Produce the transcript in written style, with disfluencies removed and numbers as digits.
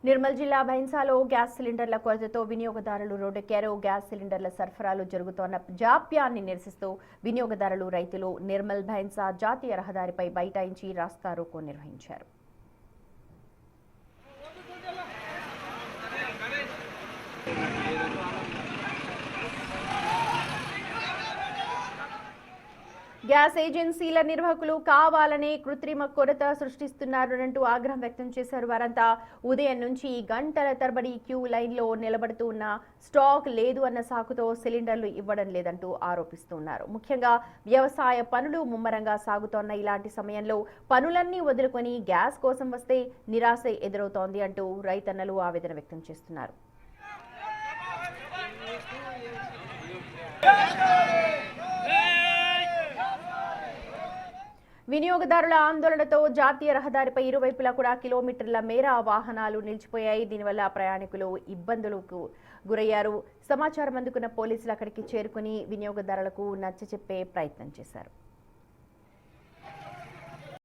నిర్మల్ జిల్లా భైన్సాలో గ్యాస్ సిలిండర్ల కొరతతో వినియోగదారులు రోడ్డెక్కారు. గ్యాస్ సిలిండర్ల సరఫరాలో జరుగుతోన్న జాప్యాన్ని నిరసిస్తూ వినియోగదారులు, రైతులు నిర్మల్ భైన్సా జాతీయ రహదారిపై బైఠాయించి రాస్తారోకో నిర్వహించారు. గ్యాస్ ఏజెన్సీల నిర్వాహకులు కావాలనే కృత్రిమ కొరత సృష్టిస్తున్నారంటూ ఆగ్రహం వ్యక్తం చేశారు. వారంతా ఉదయం నుంచి గంటల తరబడి క్యూ లైన్లో నిలబడుతూ ఉన్న స్టాక్ లేదు అన్న సాకుతో సిలిండర్లు ఇవ్వడం లేదంటూ ఆరోపిస్తున్నారు. ముఖ్యంగా వ్యవసాయ పనులు ముమ్మరంగా సాగుతోన్న ఇలాంటి సమయంలో పనులన్నీ వదులుకొని గ్యాస్ కోసం వస్తే నిరాశ ఎదురవుతోంది అంటూ రైతన్నలు ఆవేదన వ్యక్తం చేస్తున్నారు. వినియోగదారుల ఆందోళనతో జాతీయ రహదారిపై ఇరువైపులా కూడా కిలోమీటర్ల మేర వాహనాలు నిలిచిపోయాయి. దీనివల్ల ప్రయాణికులు ఇబ్బందులకు గురయ్యారు. సమాచారం అందుకున్న పోలీసులు అక్కడికి చేరుకుని వినియోగదారులకు నచ్చచెప్పే ప్రయత్నం చేశారు.